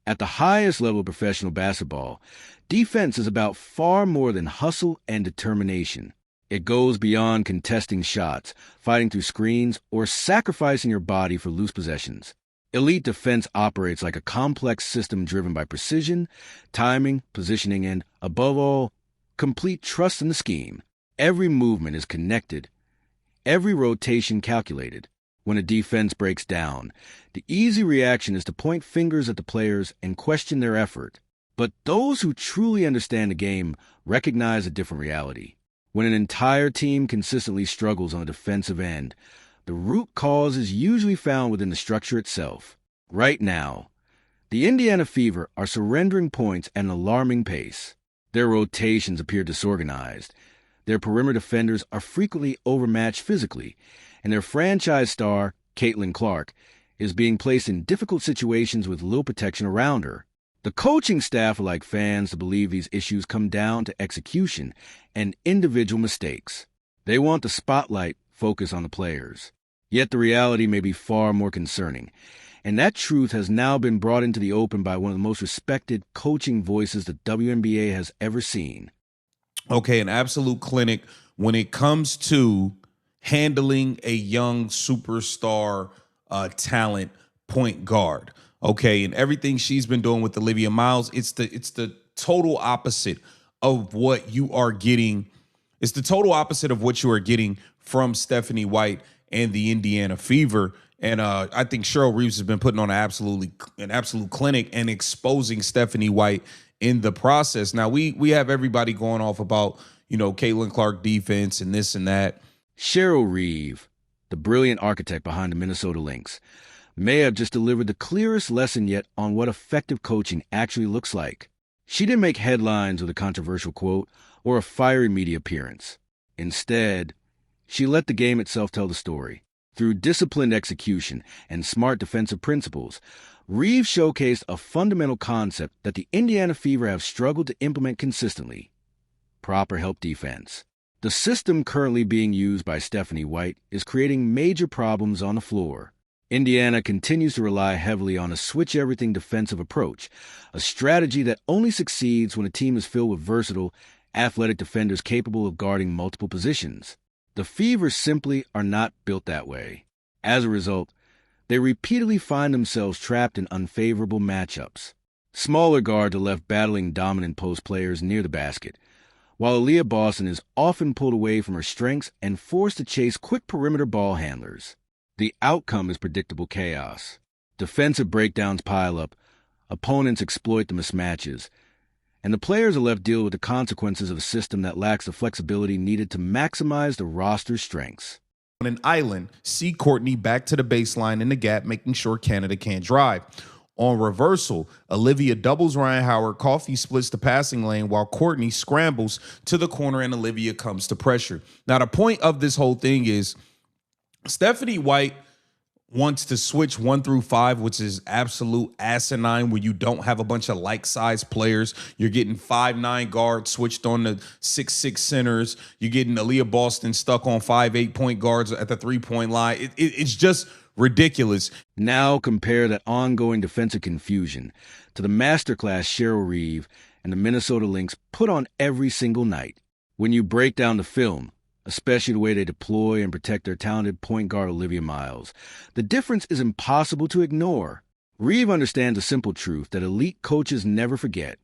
At the highest level of professional basketball, defense is about far more than hustle and determination. It goes beyond contesting shots, fighting through screens, or sacrificing your body for loose possessions. Elite defense operates like a complex system driven by precision, timing, positioning, and, above all, complete trust in the scheme. Every movement is connected, every rotation calculated. When a defense breaks down, the easy reaction is to point fingers at the players and question their effort. But those who truly understand the game recognize a different reality. When an entire team consistently struggles on the defensive end, the root cause is usually found within the structure itself. Right now, the Indiana Fever are surrendering points at an alarming pace. Their rotations appear disorganized. Their perimeter defenders are frequently overmatched physically, and their franchise star, Caitlin Clark, is being placed in difficult situations with little protection around her. The coaching staff would like fans to believe these issues come down to execution and individual mistakes. They want the spotlight focused on the players. Yet the reality may be far more concerning, and that truth has now been brought into the open by one of the most respected coaching voices the WNBA has ever seen. Okay, an absolute clinic when it comes to handling a young superstar talent point guard. Okay, and everything she's been doing with Olivia Miles, it's the total opposite of what you are getting. It's the total opposite of what you are getting from Stephanie White and the Indiana Fever. And I think Cheryl Reeves has been putting on an absolute clinic and exposing Stephanie White in the process. Now we have everybody going off about, Caitlin Clark defense and this and that. Cheryl Reeve, the brilliant architect behind the Minnesota Lynx, may have just delivered the clearest lesson yet on what effective coaching actually looks like. She didn't make headlines with a controversial quote or a fiery media appearance. Instead, she let the game itself tell the story. Through disciplined execution and smart defensive principles, Reeves showcased a fundamental concept that the Indiana Fever have struggled to implement consistently: proper help defense. The system currently being used by Stephanie White is creating major problems on the floor. Indiana continues to rely heavily on a switch-everything defensive approach, a strategy that only succeeds when a team is filled with versatile, athletic defenders capable of guarding multiple positions. The Fever simply are not built that way. As a result, they repeatedly find themselves trapped in unfavorable matchups. Smaller guards are left battling dominant post players near the basket, while Aaliyah Boston is often pulled away from her strengths and forced to chase quick perimeter ball handlers. The outcome is predictable chaos. Defensive breakdowns pile up, opponents exploit the mismatches, and the players are left dealing with the consequences of a system that lacks the flexibility needed to maximize the roster's strengths. On an island, see Courtney back to the baseline in the gap, making sure Canada can't drive. On reversal, Olivia doubles Ryan Howard, Coffey splits the passing lane while Courtney scrambles to the corner and Olivia comes to pressure. Now, the point of this whole thing is Stephanie White wants to switch 1 through 5, which is absolute asinine when you don't have a bunch of like-sized players. You're getting 5'9" guards switched on the 6'6" centers. You're getting Aaliyah Boston stuck on 5'8" point guards at the three-point line. It's just ridiculous. Now compare that ongoing defensive confusion to the masterclass Cheryl Reeve and the Minnesota Lynx put on every single night. When you break down the film, especially the way they deploy and protect their talented point guard Olivia Miles, the difference is impossible to ignore. Reeve understands a simple truth that elite coaches never forget.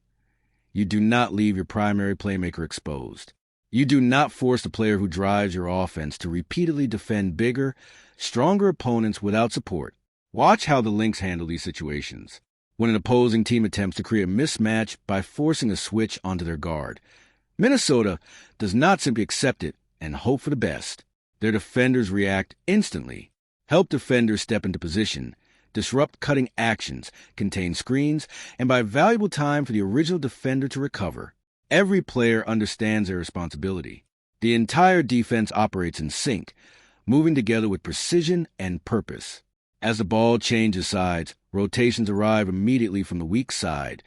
You do not leave your primary playmaker exposed. You do not force the player who drives your offense to repeatedly defend bigger, stronger opponents without support. Watch how the Lynx handle these situations. When an opposing team attempts to create a mismatch by forcing a switch onto their guard, Minnesota does not simply accept it and hope for the best. Their defenders react instantly. Help defenders step into position, disrupt cutting actions, contain screens, and buy valuable time for the original defender to recover. Every player understands their responsibility. The entire defense operates in sync, moving together with precision and purpose. As the ball changes sides, rotations arrive immediately from the weak side,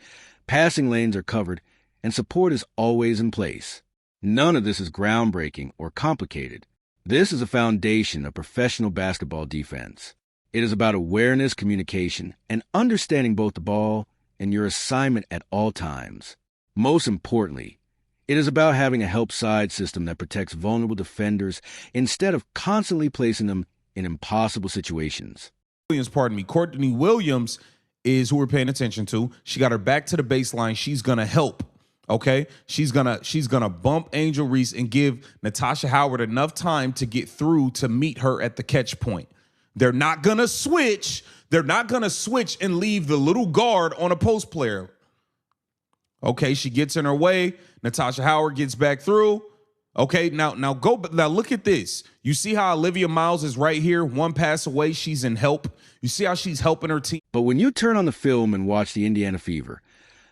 passing lanes are covered, and support is always in place. None of this is groundbreaking or complicated. This is a foundation of professional basketball defense. It is about awareness, communication, and understanding both the ball and your assignment at all times. Most importantly, it is about having a help side system that protects vulnerable defenders instead of constantly placing them in impossible situations. Courtney Williams is who we're paying attention to. She got her back to the baseline. She's gonna help. Okay, she's gonna bump Angel Reese and give Natasha Howard enough time to get through to meet her at the catch point. They're not gonna switch. They're not gonna switch and leave the little guard on a post player. Okay, she gets in her way. Natasha Howard gets back through. Okay, now look at this. You see how Olivia Miles is right here, one pass away. She's in help. You see how she's helping her team. But when you turn on the film and watch the Indiana Fever,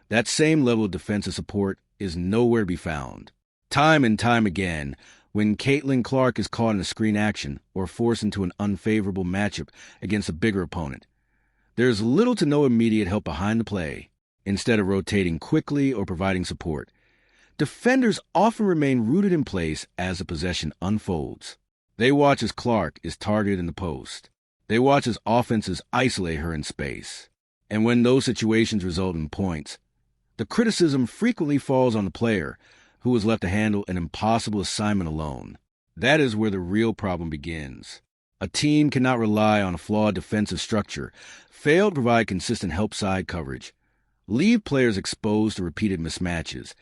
that same level of defensive support is nowhere to be found. Time and time again, when Caitlin Clark is caught in a screen action or forced into an unfavorable matchup against a bigger opponent, there's little to no immediate help behind the play. Instead of rotating quickly or providing support, defenders often remain rooted in place as the possession unfolds. They watch as Clark is targeted in the post. They watch as offenses isolate her in space. And when those situations result in points, the criticism frequently falls on the player who is left to handle an impossible assignment alone. That is where the real problem begins. A team cannot rely on a flawed defensive structure, fail to provide consistent help side coverage, leave players exposed to repeated mismatches,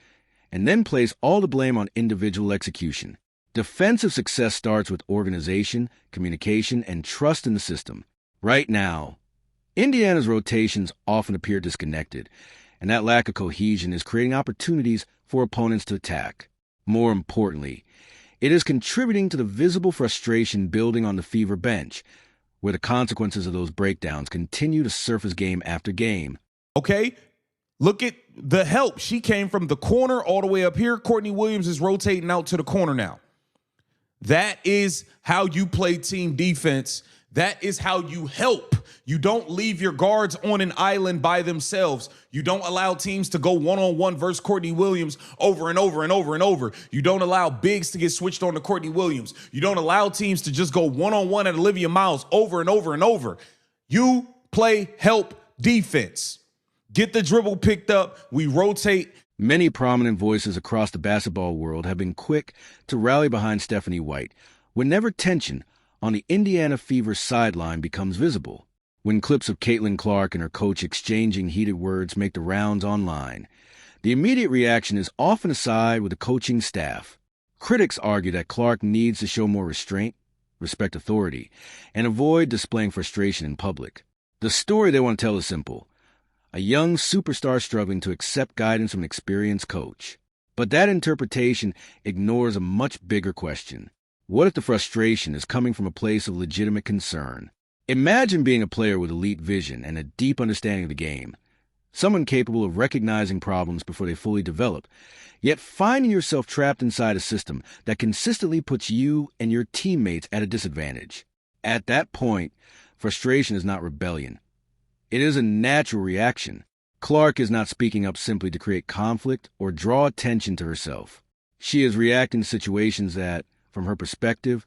and then place all the blame on individual execution. Defensive success starts with organization, communication, and trust in the system. Right now, Indiana's rotations often appear disconnected, and that lack of cohesion is creating opportunities for opponents to attack. More importantly, it is contributing to the visible frustration building on the Fever bench, where the consequences of those breakdowns continue to surface game after game. Okay, look at the help. She came from the corner all the way up here. Courtney Williams is rotating out to the corner now. That is how you play team defense. That is how you help. You don't leave your guards on an island by themselves. You don't allow teams to go one-on-one versus Courtney Williams over and over and over and over. You don't allow bigs to get switched on to Courtney Williams. You don't allow teams to just go one-on-one at Olivia Miles over and over and over. You play help defense. Get the dribble picked up. We rotate. Many prominent voices across the basketball world have been quick to rally behind Stephanie White whenever tension on the Indiana Fever sideline becomes visible. When clips of Caitlin Clark and her coach exchanging heated words make the rounds online, the immediate reaction is often a side with the coaching staff. Critics argue that Clark needs to show more restraint, respect authority, and avoid displaying frustration in public. The story they want to tell is simple: a young superstar struggling to accept guidance from an experienced coach. But that interpretation ignores a much bigger question. What if the frustration is coming from a place of legitimate concern? Imagine being a player with elite vision and a deep understanding of the game, someone capable of recognizing problems before they fully develop, yet finding yourself trapped inside a system that consistently puts you and your teammates at a disadvantage. At that point, frustration is not rebellion. It is a natural reaction. Clark is not speaking up simply to create conflict or draw attention to herself. She is reacting to situations that, from her perspective,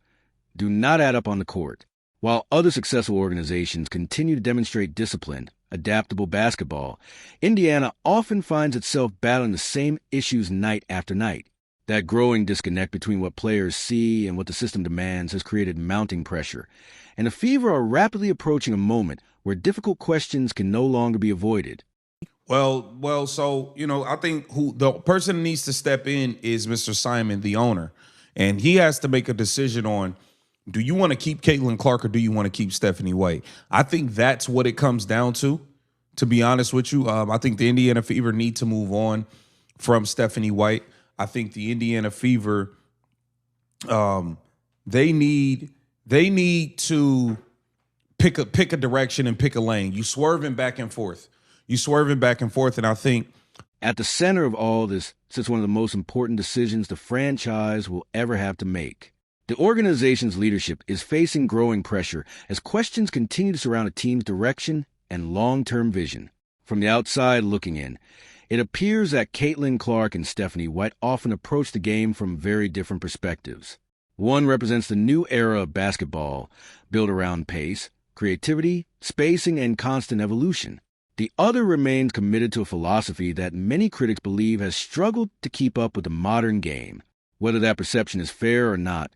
do not add up on the court. While other successful organizations continue to demonstrate disciplined, adaptable basketball, Indiana often finds itself battling the same issues night after night. That growing disconnect between what players see and what the system demands has created mounting pressure, and the Fever are rapidly approaching a moment where difficult questions can no longer be avoided. Well, so, I think who the person who needs to step in is Mr. Simon, the owner. And he has to make a decision on, do you want to keep Caitlin Clark or do you want to keep Stephanie White? I think that's what it comes down to be honest with you. I think the Indiana Fever need to move on from Stephanie White. I think the Indiana Fever, they need to pick a direction and pick a lane. You swerving back and forth. And I think at the center of all this sits one of the most important decisions the franchise will ever have to make. The organization's leadership is facing growing pressure as questions continue to surround a team's direction and long-term vision. From the outside looking in, it appears that Caitlin Clark and Stephanie White often approach the game from very different perspectives. One represents the new era of basketball, built around pace, creativity, spacing, and constant evolution. The other remains committed to a philosophy that many critics believe has struggled to keep up with the modern game. Whether that perception is fair or not,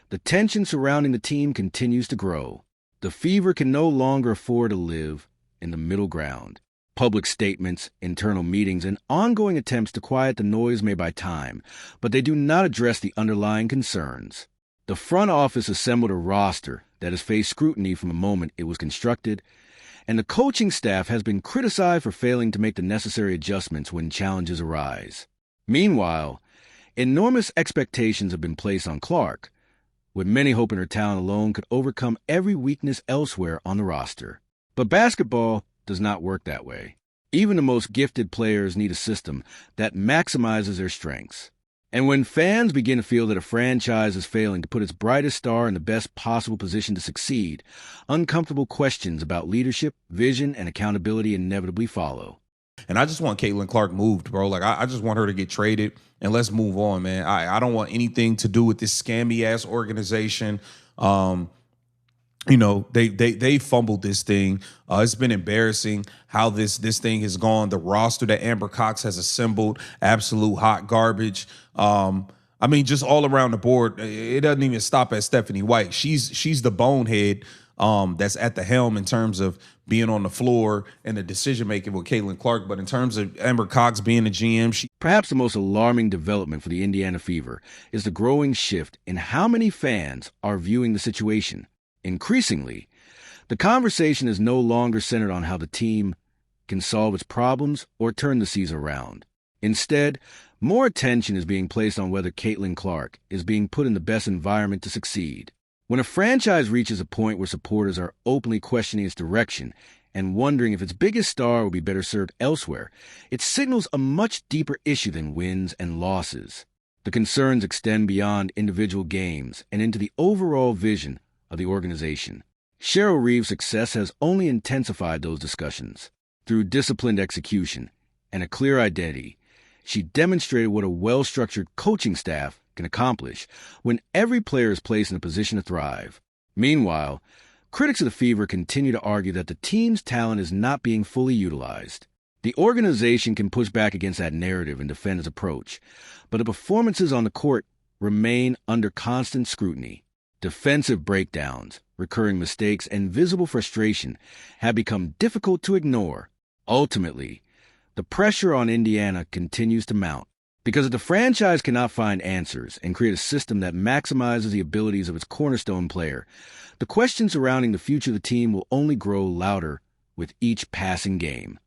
the tension surrounding the team continues to grow. The Fever can no longer afford to live in the middle ground. Public statements, internal meetings, and ongoing attempts to quiet the noise may buy time, but they do not address the underlying concerns. The front office assembled a roster that has faced scrutiny from the moment it was constructed, and the coaching staff has been criticized for failing to make the necessary adjustments when challenges arise. Meanwhile, enormous expectations have been placed on Clark, with many hoping her talent alone could overcome every weakness elsewhere on the roster. But basketball does not work that way. Even the most gifted players need a system that maximizes their strengths. And when fans begin to feel that a franchise is failing to put its brightest star in the best possible position to succeed, uncomfortable questions about leadership, vision, and accountability inevitably follow. And I just want Caitlin Clark moved, bro. Like, I just want her to get traded and let's move on, man. I don't want anything to do with this scammy-ass organization. They fumbled this thing. It's been embarrassing how this thing has gone. The roster that Amber Cox has assembled, absolute hot garbage. Just all around the board. It doesn't even stop at Stephanie White. She's the bonehead that's at the helm in terms of being on the floor and the decision making with Caitlin Clark. But in terms of Amber Cox being the GM, perhaps the most alarming development for the Indiana Fever is the growing shift in how many fans are viewing the situation. Increasingly, the conversation is no longer centered on how the team can solve its problems or turn the season around. Instead, more attention is being placed on whether Caitlin Clark is being put in the best environment to succeed. When a franchise reaches a point where supporters are openly questioning its direction and wondering if its biggest star would be better served elsewhere, it signals a much deeper issue than wins and losses. The concerns extend beyond individual games and into the overall vision of the organization. Cheryl Reeve's success has only intensified those discussions. Through disciplined execution and a clear identity, she demonstrated what a well-structured coaching staff can accomplish when every player is placed in a position to thrive. Meanwhile, critics of the Fever continue to argue that the team's talent is not being fully utilized. The organization can push back against that narrative and defend its approach, but the performances on the court remain under constant scrutiny. Defensive breakdowns, recurring mistakes, and visible frustration have become difficult to ignore. Ultimately, the pressure on Indiana continues to mount. Because if the franchise cannot find answers and create a system that maximizes the abilities of its cornerstone player, the questions surrounding the future of the team will only grow louder with each passing game.